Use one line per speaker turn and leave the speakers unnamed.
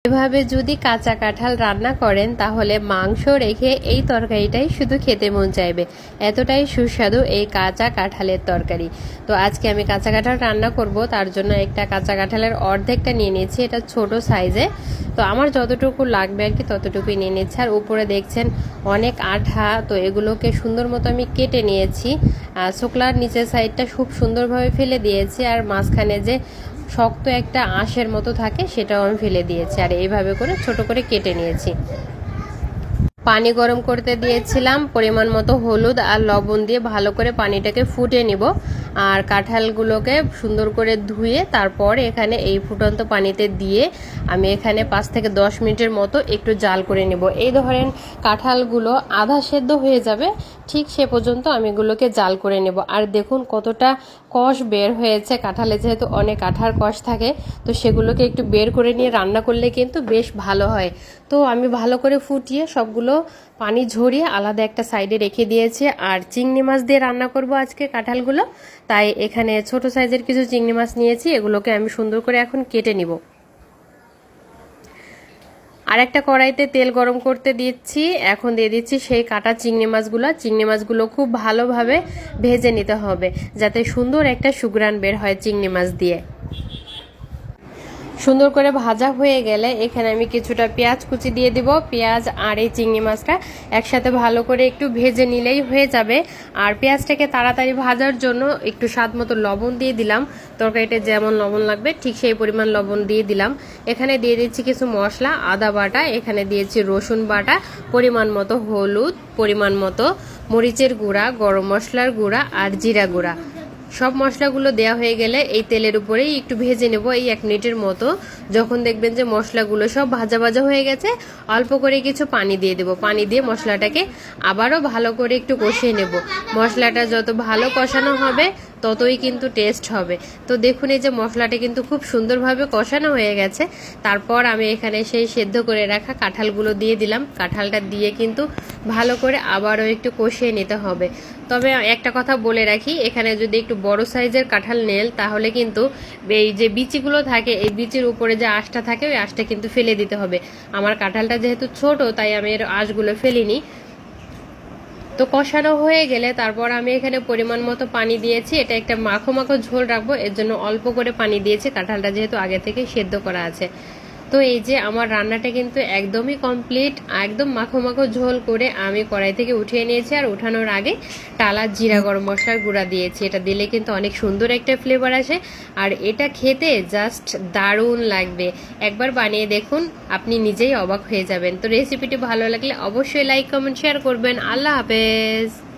এভাবে যদি কাঁচা কাঁঠাল রান্না করেন তাহলে মাংস রেখে এই তরকারিটাই শুধু খেতে মন চাইবে, এতটাই সুস্বাদু এই কাঁচা কাঁঠালের তরকারি। তো আজকে আমি কাঁচা কাঁঠাল রান্না করব, তার জন্য একটা কাঁচা কাঁঠালের অর্ধেকটা নিয়ে নিয়েছি, এটা ছোট সাইজে। তো আমার যতটুকু লাগবে আর কি ততটুকুই নিয়ে নিচ্ছি। আর উপরে দেখছেন অনেক আঠা, তো এগুলোকে সুন্দর মতো আমি কেটে নিয়েছি। শুকলার নিচের সাইডটা খুব সুন্দরভাবে ফেলে দিয়েছি, আর মাঝখানে যে শক্ত একটা আঁশের মতো থাকে সেটাও আমি ফেলে দিয়েছি, আর এইভাবে করে ছোট করে কেটে নিয়েছি। পানি গরম করতে দিয়েছিলাম, পরিমাণ মতো হলুদ আর লবণ দিয়ে ভালো করে পানিটাকে ফুটিয়ে নিব। আর কাঁঠালগুলোকে সুন্দর করে ধুয়ে তারপর এখানে এই ফুটন্ত পানিতে দিয়ে আমি এখানে 5 থেকে 10 মিনিটের মতো একটু জাল করে নিব। এই ধরেন কাঁঠালগুলো আধা সেদ্ধ হয়ে যাবে, ঠিক সে পর্যন্ত আমি এগুলোকে জাল করে নেব। আর দেখুন কতটা কষ বের হয়েছে, কাঁঠালে যেহেতু অনেক আঠার কষ থাকে, তো সেগুলোকে একটু বের করে নিয়ে রান্না করলে কিন্তু বেশ ভালো হয়। তো আমি ভালো করে ফুটিয়ে সবগুলো পানি ঝরিয়ে আলাদা একটা সাইডে রেখে দিয়েছি। আর চিংড়ি মাছ দিয়ে রান্না করব আজকে কাঁঠালগুলো, তাই এখানে ছোট সাইজের কিছু চিংড়ি মাছ নিয়েছি, এগুলোকে আমি সুন্দর করে এখন কেটে নিব। আর একটা কড়াইতে তেল গরম করতে দিচ্ছি, এখন দিয়ে দিচ্ছি সেই কাটা চিংড়ি মাছগুলো খুব ভালোভাবে ভেজে নিতে হবে, যাতে সুন্দর একটা সুঘ্রাণ বের হয় চিংড়ি মাছ দিয়ে। সুন্দর করে ভাজা হয়ে গেলে এখানে আমি কিছুটা পেঁয়াজ কুচি দিয়ে দিব। পেঁয়াজ আর এই চিংড়ি মাছটা একসাথে ভালো করে একটু ভেজে নিলেই হয়ে যাবে। আর পেঁয়াজটাকে তাড়াতাড়ি ভাজার জন্য একটু স্বাদ মতো লবণ দিয়ে দিলাম, তরকারিতে যেমন লবণ লাগবে ঠিক সেই পরিমাণ লবণ দিয়ে দিলাম। এখানে দিয়ে দিচ্ছি কিছু মশলা, আদা বাটা, এখানে দিয়েছি রসুন বাটা, পরিমাণ মতো হলুদ, পরিমাণ মতো মরিচের গুঁড়া, গরম মশলার গুঁড়া আর জিরা গুঁড়া। সব মশলাগুলো দেওয়া হয়ে গেলে এই তেলের উপরেই একটু ভেজে নেব এই 1 মিনিটের মতো। যখন দেখবেন যে মশলাগুলো সব ভাজা ভাজা হয়ে গেছে, অল্প করে কিছু পানি দিয়ে দেব। পানি দিয়ে মশলাটাকে আবারও ভালো করে একটু কষিয়ে নেব। মশলাটা যত ভালো কষানো হবে ততই কিন্তু টেস্ট হবে। তো দেখুন এই যে মশলাটা কিন্তু খুব সুন্দরভাবে কষানো হয়ে গেছে। তারপর আমি এখানে সেই সেদ্ধ করে রাখা কাঁঠালগুলো দিয়ে দিলাম। কাঁঠালটা দিয়ে কিন্তু ভালো করে আবারও একটু কষিয়ে নিতে হবে। তবে একটা কথা বলে রাখি, এখানে যদি একটু বড় সাইজের কাঁঠাল নেন তাহলে কিন্তু এই যে বিচিগুলো থাকে, এই বিচির উপরে যে আঁশটা থাকে ওই আঁশটা কিন্তু ফেলে দিতে হবে। আমার কাঁঠালটা যেহেতু ছোট তাই আমি এর আঁশগুলো ফেলিনি। তো কষানো হয়ে গেলে তারপর আমি এখানে পরিমাণ মতো পানি দিয়েছি। এটা একটা মাখো মাখো ঝোল রাখবো, এর জন্য অল্প করে পানি দিয়েছি, কাঁঠালটা যেহেতু আগে থেকে সেদ্ধ করা আছে। তো এই যে আমার রান্নাটা কিন্তু একদমই কমপ্লিট। একদম মাখো মাখো ঝোল করে আমি কড়াই থেকে উঠিয়ে নিয়েছি। আর উঠানোর আগে টালা জিরা গরম মশলার গুঁড়া দিয়েছি, এটা দিলে কিন্তু অনেক সুন্দর একটা ফ্লেভার আসে। আর এটা খেতে জাস্ট দারুণ লাগবে। একবার বানিয়ে দেখুন, আপনি নিজেই অবাক হয়ে যাবেন। তো রেসিপিটি ভালো লাগলে অবশ্যই লাইক কমেন্ট শেয়ার করবেন। আল্লাহ হাফেজ।